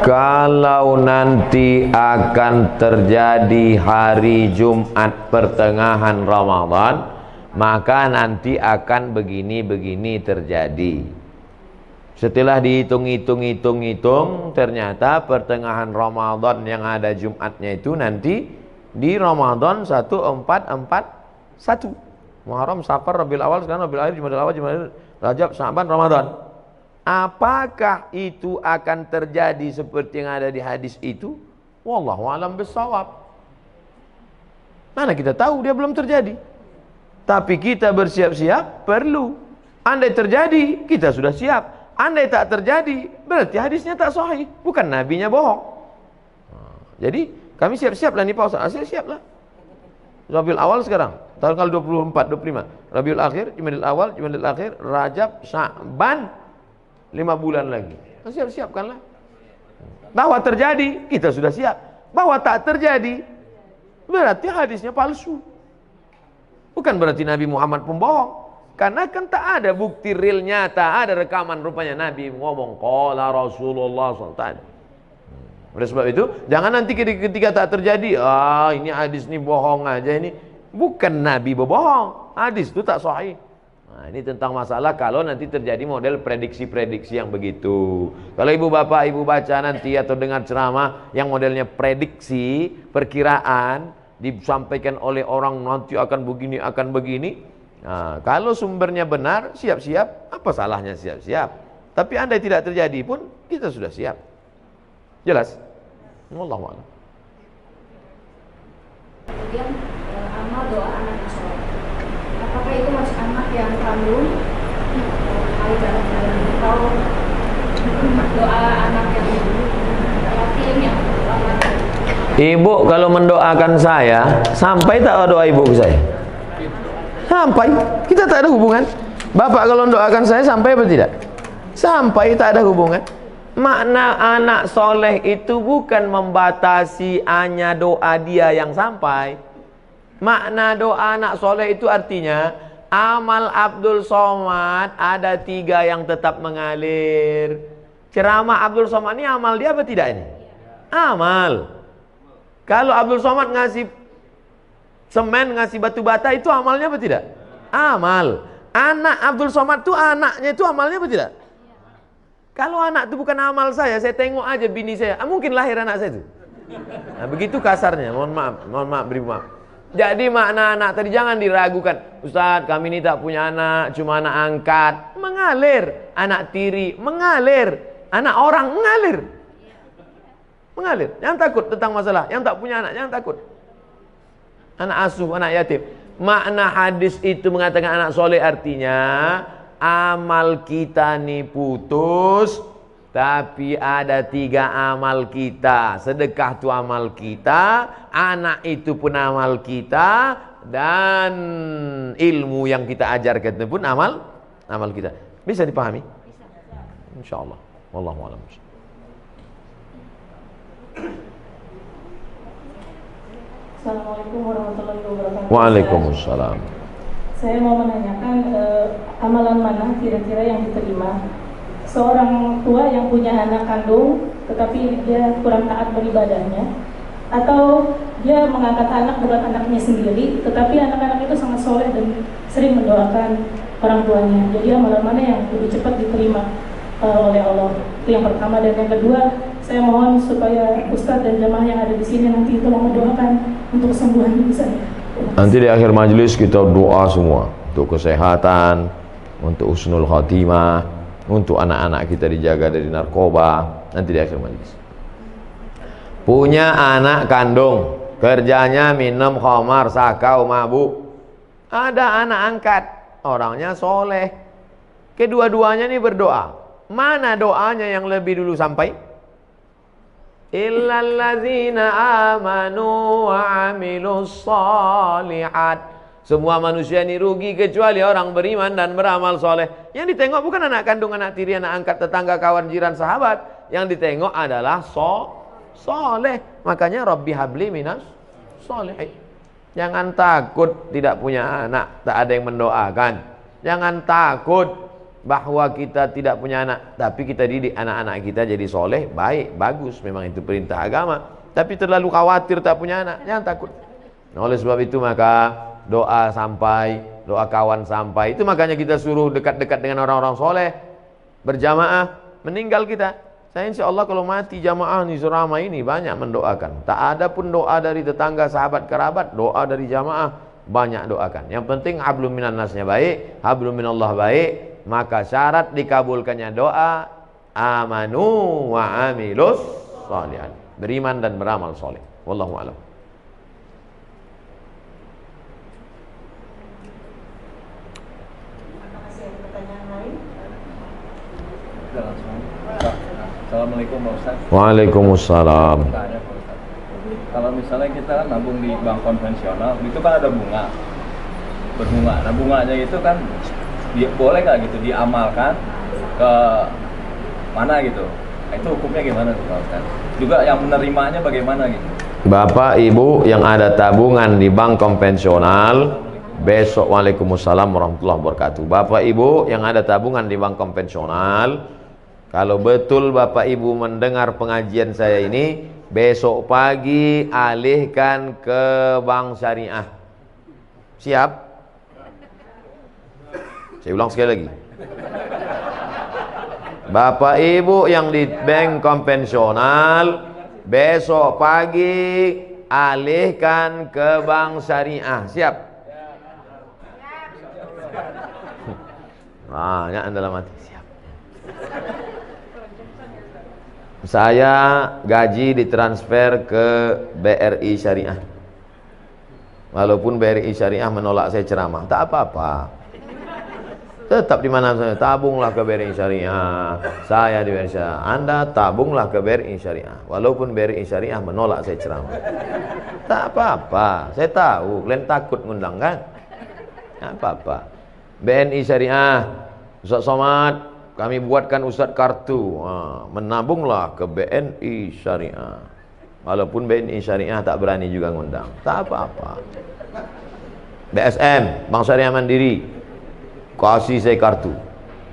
Kalau nanti akan terjadi hari Jumat pertengahan Ramadan, maka nanti akan begini-begini terjadi. Setelah dihitung-hitung, ternyata pertengahan Ramadan yang ada Jumatnya itu nanti di Ramadan 1441. Muharram, Safar, Rabiul Awal, sekarang Rabiul Akhir, Jumadil Awal, Jumadil Rajab, Sya'ban, Ramadan. Apakah itu akan terjadi seperti yang ada di hadis itu? Wallahu a'lam bissawab. Mana kita tahu, dia belum terjadi. Tapi kita bersiap-siap perlu. Andai terjadi, kita sudah siap. Andai tak terjadi, berarti hadisnya tak sahih, bukan nabinya bohong. Jadi kami siap-siaplah nih Pak Ustaz. Siap-siaplah. Rabiul Awal sekarang, tanggal 24, 25. Rabiul Akhir, Jumadil Awal, Jumadil Akhir, Rajab, Sya'ban, 5 bulan lagi. Siap-siapkanlah. Bahwa terjadi, kita sudah siap. Bahwa tak terjadi, berarti hadisnya palsu. Bukan berarti Nabi Muhammad pembohong. Karena kan tak ada bukti real nyata, ada rekaman rupanya Nabi ngomong qala Rasulullah SAW. Oleh sebab itu, jangan nanti ketika tak terjadi, ini hadis ini bohong aja ini. Bukan Nabi berbohong, hadis itu tak sahih. Nah, ini tentang masalah kalau nanti terjadi model prediksi-prediksi yang begitu. Kalau ibu bapak ibu baca nanti atau dengar ceramah yang modelnya prediksi, perkiraan, disampaikan oleh orang nanti akan begini, akan begini. Nah, kalau sumbernya benar, siap-siap, apa salahnya siap-siap? Tapi andai tidak terjadi pun, kita sudah siap. Jelas? Wallahu a'lam. Kemudian amal doa anak yang soleh. Apakah itu masih anak yang kandung atau doa anak yang yatim yang selamat? Ibu kalau mendoakan saya, sampai tak doa ibu ke saya? Sampai. Kita tak ada hubungan. Bapak kalau mendoakan saya sampai apa tidak? Sampai, tak ada hubungan. Makna anak soleh itu bukan membatasi hanya doa dia yang sampai. Makna doa anak soleh itu artinya amal Abdul Somad ada 3 yang tetap mengalir. Ceramah Abdul Somad ini amal dia apa tidak ini? Amal. Kalau Abdul Somad ngasih semen, ngasih batu bata, itu amalnya apa tidak? Amal. Anak Abdul Somad itu anaknya itu amalnya apa tidak? Kalau anak itu bukan amal saya tengok aja bini saya, mungkin lahir anak saya itu. Nah, begitu kasarnya, mohon maaf, beri maaf. Jadi makna anak tadi jangan diragukan. Ustaz, kami ini tak punya anak, cuma anak angkat. Mengalir. Anak tiri, mengalir. Anak orang, mengalir. Mengalir. Jangan takut tentang masalah. Yang tak punya anak, jangan takut. Anak asuh, anak yatim. Makna hadis itu mengatakan anak soleh artinya amal kita nih putus, tapi ada 3 amal kita. Sedekah itu amal kita, anak itu pun amal kita, dan ilmu yang kita ajarkan itu pun amal kita. Bisa dipahami? Insyaallah. Wallahu a'lam. Assalamualaikum warahmatullahi wabarakatuh. Waalaikumsalam. Saya mau menanyakan amalan mana kira-kira yang diterima seorang tua yang punya anak kandung tetapi dia kurang taat beribadahnya, atau dia mengangkat anak bukan anaknya sendiri tetapi anak-anak itu sangat soleh dan sering mendoakan orang tuanya. Jadi amalan mana yang lebih cepat diterima oleh Allah? Itu yang pertama. Dan yang kedua, saya mohon supaya Ustadz dan jamaah yang ada di sini nanti tolong mendoakan untuk kesembuhan ibu saya. Nanti di akhir majelis kita doa semua untuk kesehatan, untuk husnul khatimah, untuk anak-anak kita dijaga dari narkoba. Nanti di akhir majelis. Punya anak kandung, kerjanya minum khamar, sakau, mabuk. Ada anak angkat, orangnya soleh. Kedua-duanya ini berdoa. Mana doanya yang lebih dulu sampai? Illalladzina amanu wa amilus shalihat. Semua manusia ini rugi kecuali orang beriman dan beramal soleh. Yang ditengok bukan anak kandung, anak tiri, anak angkat, tetangga, kawan, jiran, sahabat. Yang ditengok adalah soleh. Makanya Rabbi habli minas sholihin. Jangan takut tidak punya anak, tak ada yang mendoakan. Jangan takut bahwa kita tidak punya anak, tapi kita didik anak-anak kita jadi soleh, baik, bagus, memang itu perintah agama. Tapi terlalu khawatir tak punya anak, jangan takut. Nah, oleh sebab itu maka doa sampai, doa kawan sampai. Itu makanya kita suruh dekat-dekat dengan orang-orang soleh, berjamaah. Meninggal kita, saya insya Allah kalau mati jamaah di Surama ini banyak mendoakan. Tak ada pun doa dari tetangga, sahabat, kerabat, doa dari jamaah banyak doakan. Yang penting hablum minan nasnya baik, hablum minallah baik. Maka syarat dikabulkannya doa, amanu wa amilus sholihan, beriman dan beramal soleh. Wallahu a'lam. Assalamualaikum Pak Ustaz. Waalaikumsalam. Tanya Pak Ustaz. Kalau misalnya kita kan nabung di bank konvensional, itu kan ada bunga, berbunga. Nah bunganya itu kan boleh nggak gitu diamalkan ke mana gitu? Nah, itu hukumnya gimana tuh Pak Ustaz? Juga yang menerimanya bagaimana gitu? Bapak Ibu yang ada tabungan di bank konvensional, besok waalaikumsalam warahmatullahi wabarakatuh. Bapak Ibu yang ada tabungan di bank konvensional, kalau betul Bapak Ibu mendengar pengajian saya ini, besok pagi alihkan ke bank syariah. Siap? Saya ulang sekali lagi. Bapak Ibu yang di bank konvensional, besok pagi alihkan ke bank syariah. Siap? Banyak dalam hati. Siap. Saya gaji ditransfer ke BRI Syariah. Walaupun BRI Syariah menolak saya ceramah, tak apa-apa. Tetap di mana saya, tabunglah ke BRI Syariah. Saya di BRI Syariah. Anda tabunglah ke BRI Syariah. Walaupun BRI Syariah menolak saya ceramah. Tak apa-apa. Saya tahu kalian takut ngundang kan? Tak apa-apa. BNI Syariah, Ustaz Somad, kami buatkan Ustaz kartu, menabunglah ke BNI Syariah. Walaupun BNI Syariah tak berani juga ngundang, tak apa-apa. BSM, Bank Syariah Mandiri, kasih saya kartu,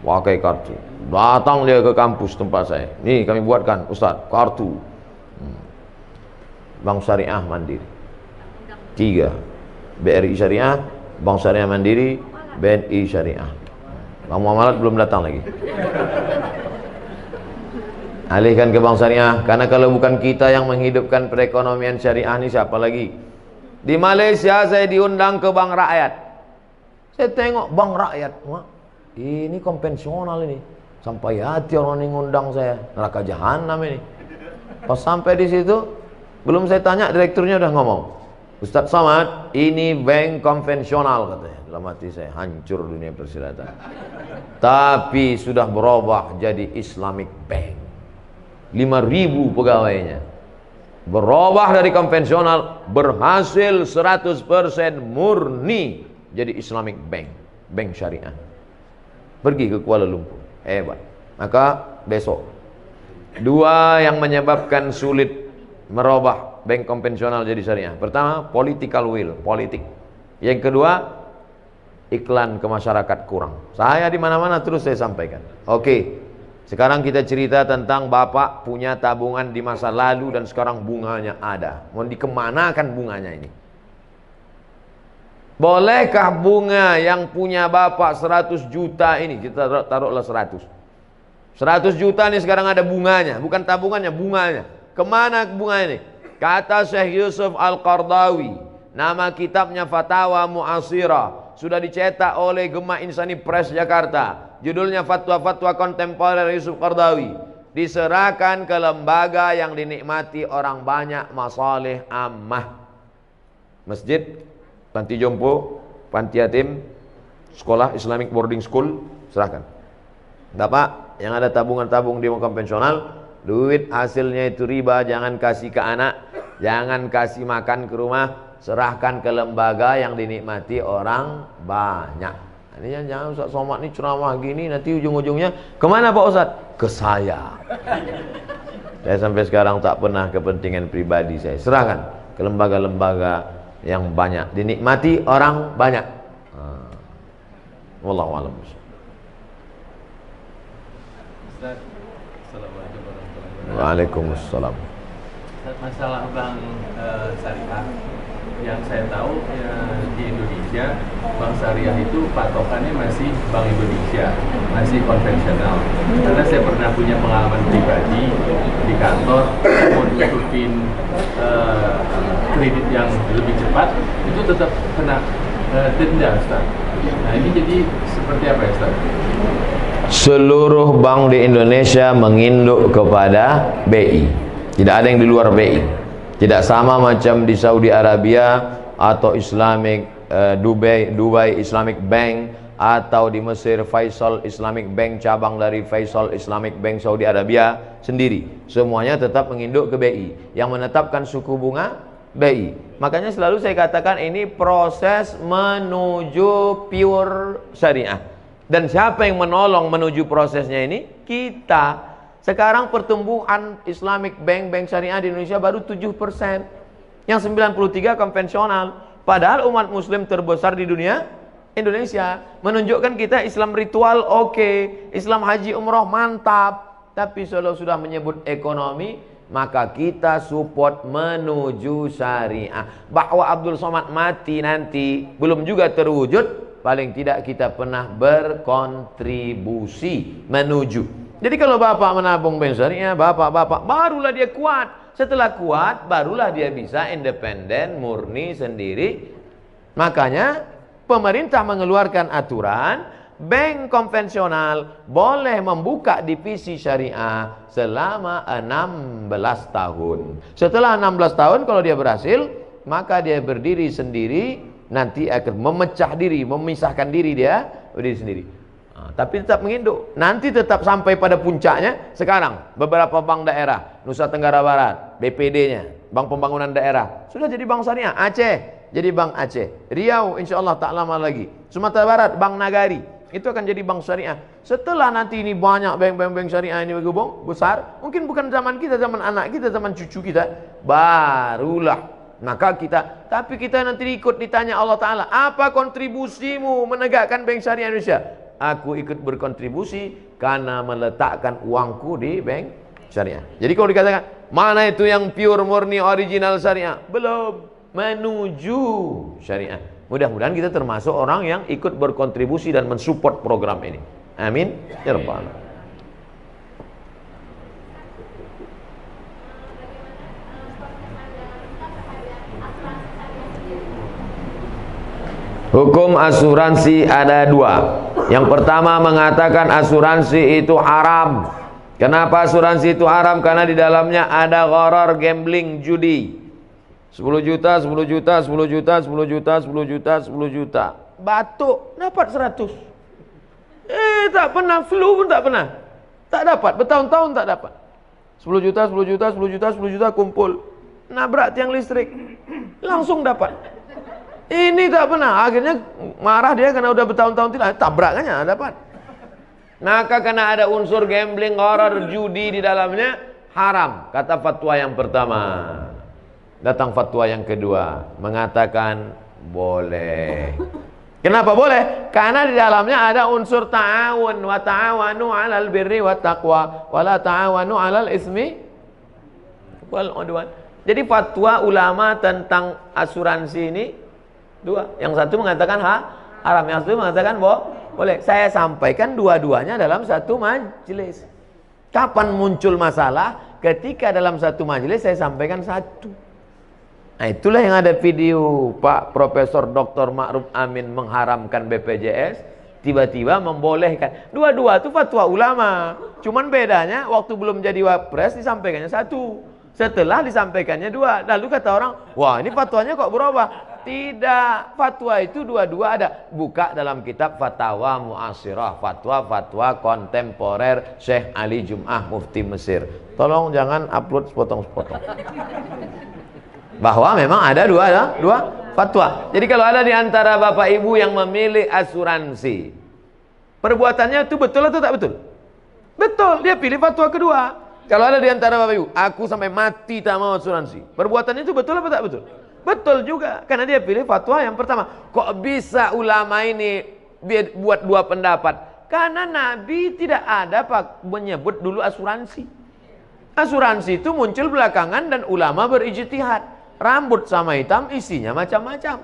pakai kartu. Datang dia ke kampus tempat saya, nih kami buatkan Ustaz kartu Bank Syariah Mandiri. 3, BRI Syariah, Bank Syariah Mandiri, BNI Syariah. Bang Muamalat belum datang lagi. Alihkan ke bank syariah, karena kalau bukan kita yang menghidupkan perekonomian syariah ini siapa lagi? Di Malaysia saya diundang ke bank rakyat. Saya tengok bank rakyat, wah, ini konvensional ini. Sampai hati orang ini ngundang saya, neraka jahanam ini. Pas sampai di situ, belum saya tanya, direkturnya udah ngomong, Ustaz Somad, ini bank konvensional katanya. Dalam hati saya, hancur dunia persilatan. Tapi sudah berubah jadi Islamic Bank. 5.000 pegawainya. Berubah dari konvensional, berhasil 100% murni jadi Islamic Bank, bank syariah. Pergi ke Kuala Lumpur, hebat. Maka besok, 2 yang menyebabkan sulit merubah bank konvensional jadi syariah. Pertama, political will, politik. Yang kedua, iklan ke masyarakat kurang. Saya di mana-mana terus saya sampaikan. Oke, sekarang kita cerita tentang Bapak punya tabungan di masa lalu dan sekarang bunganya ada. Mau dikemanakan bunganya ini? Bolehkah bunga yang punya Bapak 100 juta ini, kita taruhlah 100 juta ini sekarang ada bunganya, bukan tabungannya, bunganya. Kemana bunga ini? Kata Syekh Yusuf Al-Qardawi, nama kitabnya Fatawa Mu'asirah, sudah dicetak oleh Gema Insani Press Jakarta. Judulnya Fatwa-Fatwa Kontemporer Yusuf Qardawi. Diserahkan ke lembaga yang dinikmati orang banyak, masalih ammah. Masjid, panti jompo, panti yatim, sekolah Islamic boarding school, serahkan. Bapak yang ada tabungan-tabung di konvensional, duit hasilnya itu riba, jangan kasih ke anak, jangan kasih makan ke rumah, serahkan ke lembaga yang dinikmati orang banyak. Ini jangan Ustaz Somad ini ceramah gini, nanti ujung-ujungnya kemana Pak Ustaz? Ke saya. Saya sampai sekarang tak pernah kepentingan pribadi saya serahkan ke lembaga-lembaga yang banyak dinikmati orang banyak. Wallahu a'lam. Ustaz. Assalamualaikum warahmatullahi wabarakatuh. Waalaikumsalam. Ustaz, masalah bank syariah yang saya tahu di Indonesia, bank syariah itu patokannya masih Bank Indonesia, masih konvensional. Karena saya pernah punya pengalaman pribadi di kantor, mau nutupin kredit yang lebih cepat, itu tetap kena denda, Ustaz. Nah ini jadi seperti apa ya, Ustaz? Seluruh bank di Indonesia menginduk kepada BI. Tidak ada yang di luar BI. Tidak sama macam di Saudi Arabia atau Dubai Islamic Bank, atau di Mesir Faisal Islamic Bank, cabang dari Faisal Islamic Bank Saudi Arabia sendiri. Semuanya tetap menginduk ke BI. Yang menetapkan suku bunga BI. Makanya selalu saya katakan ini proses menuju pure syariah. Dan siapa yang menolong menuju prosesnya ini? Kita. Sekarang pertumbuhan Islamic Bank, bank syariah di Indonesia baru 7%. Yang 93 konvensional. Padahal umat muslim terbesar di dunia Indonesia. Menunjukkan kita Islam ritual oke, Islam haji umroh mantap. Tapi kalau sudah menyebut ekonomi, maka kita support menuju syariah. Bahwa Abdul Somad mati nanti belum juga terwujud, paling tidak kita pernah berkontribusi menuju. Jadi kalau bapak menabung bank syariah, bapak barulah dia kuat. Setelah kuat, barulah dia bisa independen, murni sendiri. Makanya pemerintah mengeluarkan aturan, bank konvensional boleh membuka divisi syariah selama 16 tahun. Setelah 16 tahun kalau dia berhasil, maka dia berdiri sendiri, nanti akan memecah diri, memisahkan diri dia berdiri sendiri. Tapi tetap menginduk. Nanti tetap sampai pada puncaknya. Sekarang beberapa bank daerah, Nusa Tenggara Barat, BPD-nya, Bank Pembangunan Daerah, sudah jadi bank syariah. Aceh jadi bank Aceh. Riau insya Allah tak lama lagi. Sumatera Barat Bank Nagari, itu akan jadi bank syariah. Setelah nanti ini banyak bank syariah ini bergabung besar, mungkin bukan zaman kita, zaman anak kita, zaman cucu kita, barulah maka kita. Tapi kita nanti ikut ditanya Allah Ta'ala, apa kontribusimu menegakkan bank syariah Indonesia? Aku ikut berkontribusi karena meletakkan uangku di bank syariah. Jadi kalau dikatakan mana itu yang pure murni original syariah, belum, menuju syariah. Mudah-mudahan kita termasuk orang yang ikut berkontribusi dan mensupport program ini. Amin ya rabbal alamin. Hukum asuransi ada dua. Yang pertama mengatakan asuransi itu haram. Kenapa asuransi itu haram? Karena di dalamnya ada gharar, gambling, judi. 10 juta, 10 juta, 10 juta, 10 juta, 10 juta, 10 juta. Batuk dapat 100. Tak pernah, flu pun tak pernah. Tak dapat, bertahun-tahun tak dapat. 10 juta, 10 juta, 10 juta, 10 juta kumpul. Nabrak tiang listrik. Langsung dapat. Ini tak pernah, akhirnya marah dia karena udah bertahun-tahun tidak, tabrakannya dapat. Maka karena ada unsur gambling, gharar, judi di dalamnya, haram. Kata fatwa yang pertama. Datang fatwa yang kedua, mengatakan boleh. Kenapa boleh? Karena di dalamnya ada unsur ta'awun, wa ta'awanu 'alal birri wat taqwa, wa la ta'awanu 'alal ismi wal 'udwan. Jadi fatwa ulama tentang asuransi ini dua. Yang satu mengatakan haram, yang satu mengatakan boleh. Saya sampaikan dua-duanya dalam satu majelis. Kapan muncul masalah? Ketika dalam satu majelis saya sampaikan satu. Nah itulah yang ada video Pak Profesor Dr. Ma'ruf Amin mengharamkan BPJS, tiba-tiba membolehkan. Dua-dua itu fatwa ulama. Cuman bedanya waktu belum jadi wapres disampaikannya satu. Setelah disampaikannya dua. Lalu kata orang, wah ini fatwanya kok berubah? Tidak, fatwa itu dua-dua ada. Buka dalam kitab Fatwa Mu'asirah, fatwa-fatwa kontemporer Syekh Ali Jum'ah Mufti Mesir. Tolong jangan upload sepotong-sepotong. Bahwa memang ada dua fatwa. Jadi kalau ada di antara bapak ibu yang memilih asuransi, perbuatannya itu betul atau tak betul? Betul, dia pilih fatwa kedua. Kalau ada di antara bapak ibu, aku sampai mati tak mau asuransi, perbuatannya itu betul apa tak betul? Betul juga, karena dia pilih fatwa yang pertama. Kok bisa ulama ini buat dua pendapat? Karena Nabi tidak ada menyebut dulu asuransi. Asuransi itu muncul belakangan dan ulama berijtihad. Rambut sama hitam isinya macam-macam.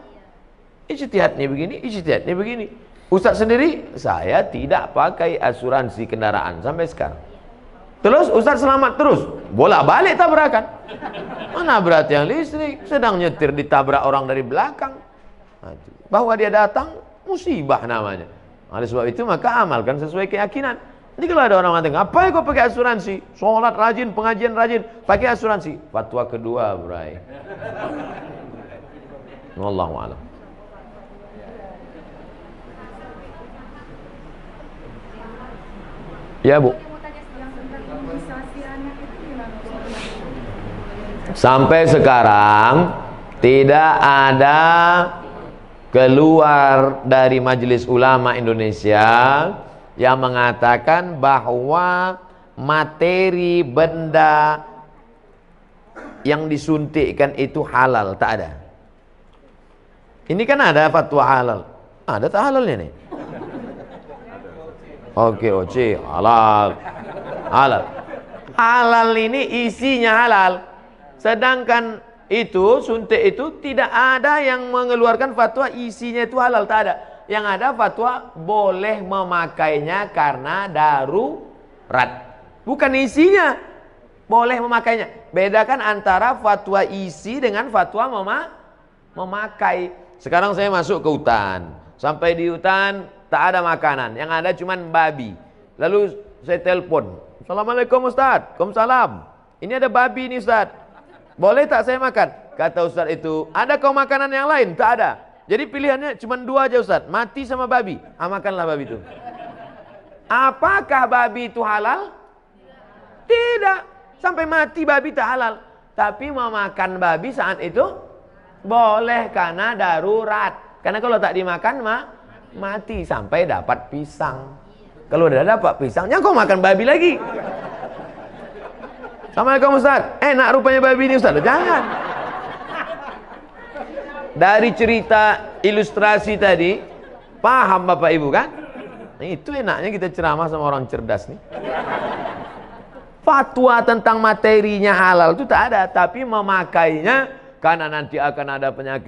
Ijtihadnya begini, ijtihadnya begini. Ustaz sendiri, saya tidak pakai asuransi kendaraan sampai sekarang. Terus Ustaz selamat terus, bolak-balik tabrakan. Mana berat yang listrik, sedang nyetir ditabrak orang dari belakang. Bahwa dia datang, musibah namanya. Oleh sebab itu maka amalkan sesuai keyakinan. Jadi kalau ada orang mengatakan, apa kau pakai asuransi? Sholat rajin, pengajian rajin, pakai asuransi. Fatwa kedua, bray. Wallahu a'lam. Ya, Bu. Sampai sekarang tidak ada keluar dari Majelis Ulama Indonesia yang mengatakan bahwa materi benda yang disuntikkan itu halal. Tak ada. Ini kan ada fatwa halal. Ada tak halalnya nih? Oke, oke, halal. Halal. Halal ini isinya halal. Sedangkan itu, suntik itu tidak ada yang mengeluarkan fatwa isinya itu halal, tak ada. Yang ada fatwa boleh memakainya karena darurat. Bukan isinya, boleh memakainya. Bedakan antara fatwa isi dengan fatwa memakai. Sekarang saya masuk ke hutan. Sampai di hutan tak ada makanan, yang ada cuma babi. Lalu saya telepon, Assalamualaikum Ustaz. Waalaikumsalam. Ini ada babi nih Ustaz. Boleh tak saya makan? Kata Ustaz itu, ada kau makanan yang lain? Tak ada. Jadi pilihannya cuma dua aja Ustaz, mati sama babi. Makanlah babi itu. Apakah babi itu halal? Tidak. Sampai mati babi tak halal. Tapi memakan babi saat itu boleh karena darurat. Karena kalau tak dimakan mati sampai dapat pisang. Kalau udah dapat pisangnya kau makan babi lagi. Assalamualaikum Ustaz. Enak rupanya babi ini Ustaz. Jangan. Dari cerita ilustrasi tadi, paham Bapak Ibu kan? Itu enaknya kita ceramah sama orang cerdas nih. Fatwa tentang materinya halal itu tak ada, tapi memakainya karena nanti akan ada penyakit